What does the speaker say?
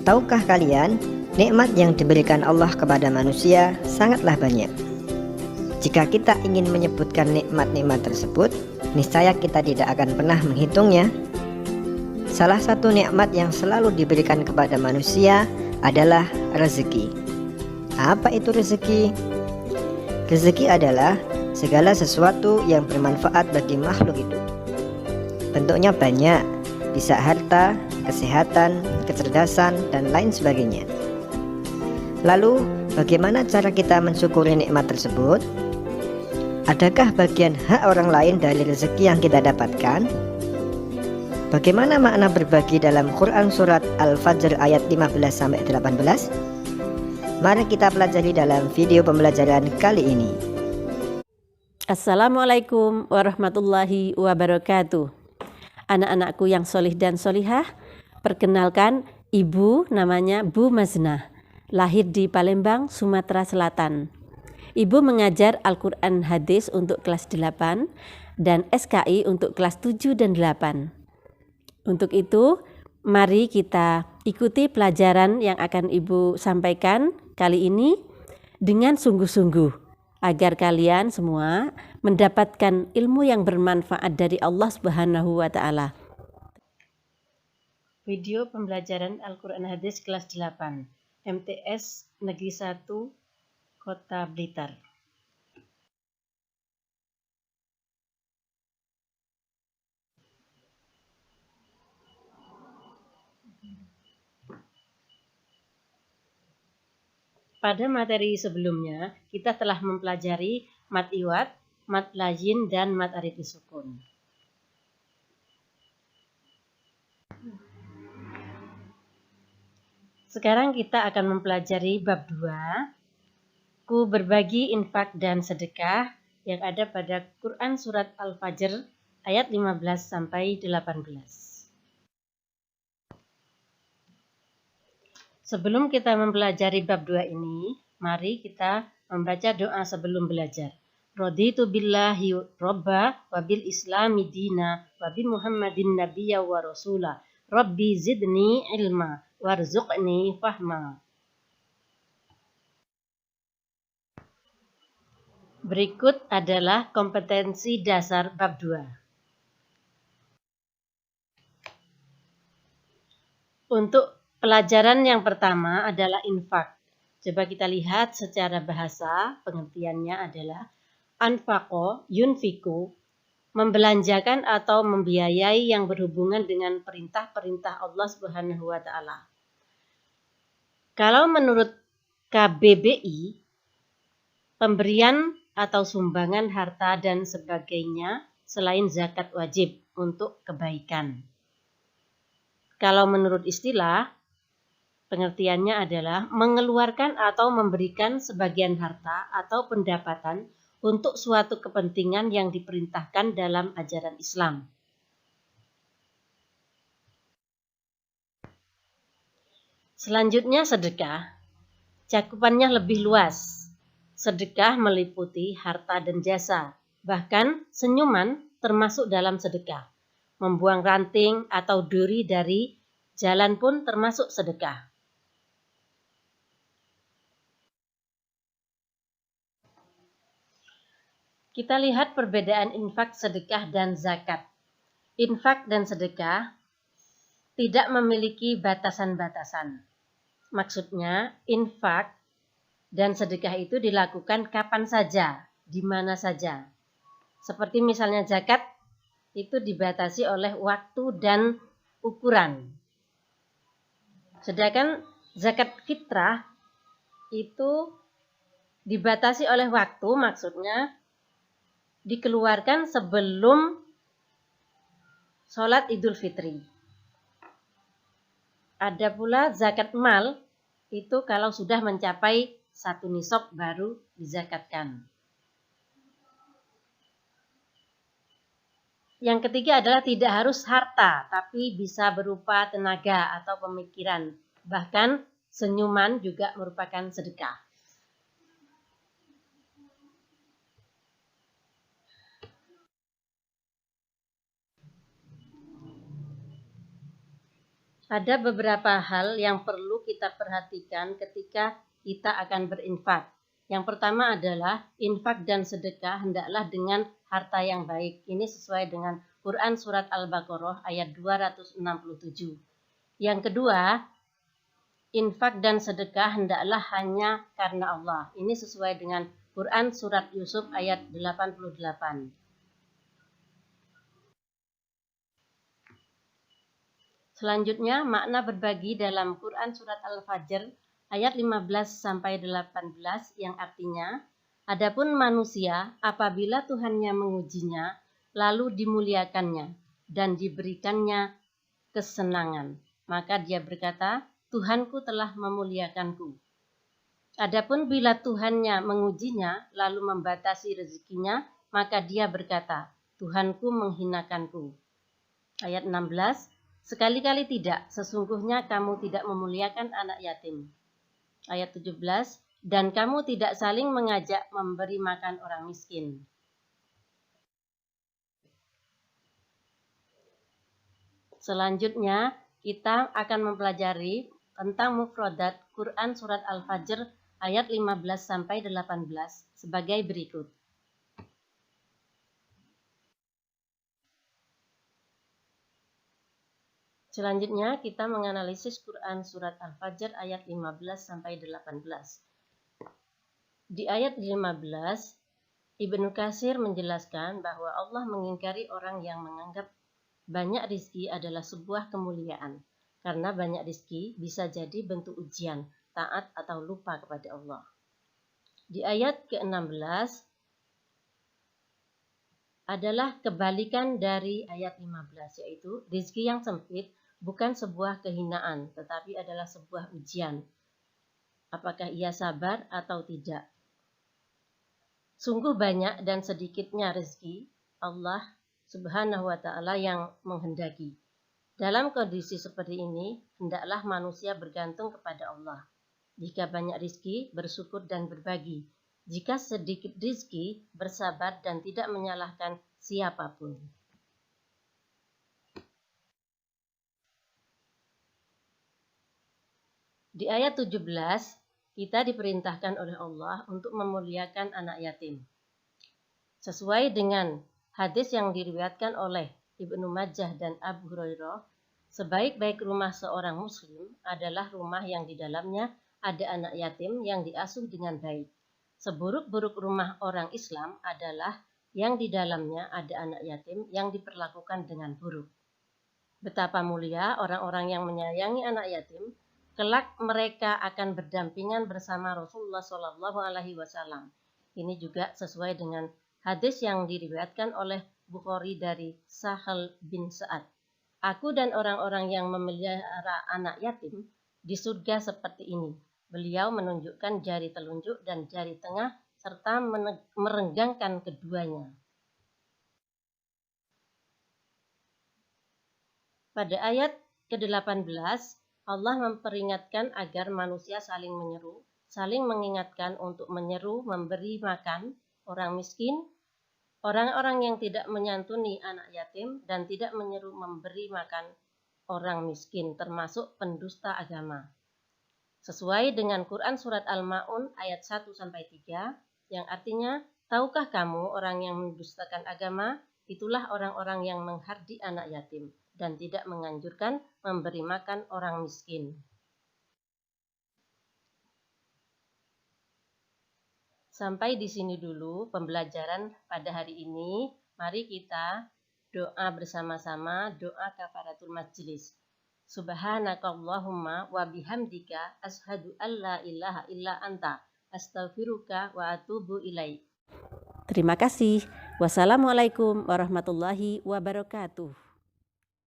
Tahukah kalian, nikmat yang diberikan Allah kepada manusia sangatlah banyak. Jika kita ingin menyebutkan nikmat-nikmat tersebut, niscaya kita tidak akan pernah menghitungnya. Salah satu nikmat yang selalu diberikan kepada manusia adalah rezeki. Apa itu rezeki? Rezeki adalah segala sesuatu yang bermanfaat bagi makhluk hidup. Bentuknya banyak, bisa harta, kesehatan, kecerdasan, dan lain sebagainya. Lalu, bagaimana cara kita mensyukuri nikmat tersebut? Adakah bagian hak orang lain dari rezeki yang kita dapatkan? Bagaimana makna berbagi dalam Quran surat Al-Fajr ayat 15-18? Mari kita pelajari dalam video pembelajaran kali ini. Assalamualaikum warahmatullahi wabarakatuh. Anak-anakku yang solih dan solihah, perkenalkan ibu namanya Bu Maznah, lahir di Palembang, Sumatera Selatan. Ibu mengajar Al-Quran Hadis untuk kelas 8 dan SKI untuk kelas 7 dan 8. Untuk itu, mari kita ikuti pelajaran yang akan Ibu sampaikan kali ini dengan sungguh-sungguh, agar kalian semua mendapatkan ilmu yang bermanfaat dari Allah Subhanahu wa Ta'ala. Video pembelajaran Al-Quran Hadis kelas 8 MTS Negeri 1 Kota Blitar. Pada materi sebelumnya, kita telah mempelajari mat iwad, mat layin, dan mat arif sukun. Sekarang kita akan mempelajari bab 2, ku berbagi infak dan sedekah, yang ada pada Quran surat Al-Fajr ayat 15-18. Sebelum kita mempelajari bab 2 ini, mari kita membaca doa sebelum belajar. Raditu billahi robba wa bil islami dina wa bi muhammadin nabiyya wa rasula. Rabbi zidni ilma warzuqni fahma. Berikut adalah kompetensi dasar bab 2. Untuk pelajaran yang pertama adalah infak. Coba kita lihat secara bahasa, pengertiannya adalah anfaqo yunfiku, membelanjakan atau membiayai yang berhubungan dengan perintah-perintah Allah Subhanahu wa Ta'ala. Kalau menurut KBBI, pemberian atau sumbangan harta dan sebagainya selain zakat wajib untuk kebaikan. Kalau menurut istilah, pengertiannya adalah mengeluarkan atau memberikan sebagian harta atau pendapatan untuk suatu kepentingan yang diperintahkan dalam ajaran Islam. Selanjutnya sedekah. Cakupannya lebih luas. Sedekah meliputi harta dan jasa, bahkan senyuman termasuk dalam sedekah. Membuang ranting atau duri dari jalan pun termasuk sedekah. Kita lihat perbedaan infak, sedekah, dan zakat. Infak dan sedekah tidak memiliki batasan-batasan. Maksudnya, infak dan sedekah itu dilakukan kapan saja, di mana saja. Seperti misalnya zakat, itu dibatasi oleh waktu dan ukuran. Sedangkan zakat fitrah itu dibatasi oleh waktu, maksudnya dikeluarkan sebelum sholat Idul Fitri. Ada pula zakat mal, itu kalau sudah mencapai 1 nisab baru dizakatkan. Yang ketiga adalah tidak harus harta, tapi bisa berupa tenaga atau pemikiran. Bahkan senyuman juga merupakan sedekah. Ada beberapa hal yang perlu kita perhatikan ketika kita akan berinfak. Yang pertama adalah infak dan sedekah hendaklah dengan harta yang baik. Ini sesuai dengan Quran Surat Al-Baqarah ayat 267. Yang kedua, infak dan sedekah hendaklah hanya karena Allah. Ini sesuai dengan Quran Surat Yusuf ayat 88. Selanjutnya, makna berbagi dalam Quran Surat Al-Fajr ayat 15-18 yang artinya, adapun manusia apabila Tuhannya mengujinya, lalu dimuliakannya dan diberikannya kesenangan, maka dia berkata, Tuhanku telah memuliakanku. Adapun bila Tuhannya mengujinya, lalu membatasi rezekinya, maka dia berkata, Tuhanku menghinakanku. Ayat 16, sekali-kali tidak, sesungguhnya kamu tidak memuliakan anak yatim. Ayat 17, dan kamu tidak saling mengajak memberi makan orang miskin. Selanjutnya, kita akan mempelajari tentang mufradat Quran Surat Al-Fajr ayat 15-18 sebagai berikut. Selanjutnya, kita menganalisis Quran Surat Al-Fajr ayat 15-18. Di ayat 15, Ibnu Katsir menjelaskan bahwa Allah mengingkari orang yang menganggap banyak rizki adalah sebuah kemuliaan. Karena banyak rizki bisa jadi bentuk ujian, taat atau lupa kepada Allah. Di ayat ke-16 adalah kebalikan dari ayat 15, yaitu rizki yang sempit bukan sebuah kehinaan, tetapi adalah sebuah ujian. Apakah ia sabar atau tidak? Sungguh banyak dan sedikitnya rezeki Allah Subhanahu wa Ta'ala yang menghendaki. Dalam kondisi seperti ini, hendaklah manusia bergantung kepada Allah. Jika banyak rezeki, bersyukur dan berbagi. Jika sedikit rezeki, bersabar dan tidak menyalahkan siapapun. Di ayat 17, kita diperintahkan oleh Allah untuk memuliakan anak yatim. Sesuai dengan hadis yang diriwayatkan oleh Ibnu Majah dan Abu Hurairah, sebaik-baik rumah seorang muslim adalah rumah yang di dalamnya ada anak yatim yang diasuh dengan baik. Seburuk-buruk rumah orang Islam adalah yang di dalamnya ada anak yatim yang diperlakukan dengan buruk. Betapa mulia orang-orang yang menyayangi anak yatim, kelak mereka akan berdampingan bersama Rasulullah SAW. Ini juga sesuai dengan hadis yang diriwayatkan oleh Bukhari dari Sahal bin Sa'ad. Aku dan orang-orang yang memelihara anak yatim di surga seperti ini. Beliau menunjukkan jari telunjuk dan jari tengah serta merenggangkan keduanya. Pada ayat ke-18, Allah memperingatkan agar manusia saling menyeru, saling mengingatkan untuk menyeru memberi makan orang miskin, orang-orang yang tidak menyantuni anak yatim, dan tidak menyeru memberi makan orang miskin, termasuk pendusta agama. Sesuai dengan Quran Surat Al-Ma'un ayat 1-3, yang artinya, tahukah kamu orang yang mendustakan agama, itulah orang-orang yang menghardi anak yatim, dan tidak menganjurkan memberi makan orang miskin. Sampai di sini dulu pembelajaran pada hari ini. Mari kita doa bersama-sama, doa kafaratul majlis. Subhanakallahumma wa bihamdika ashhadu an la ilaha illa anta astaghfiruka wa atubu ilaik. Terima kasih. Wassalamualaikum warahmatullahi wabarakatuh.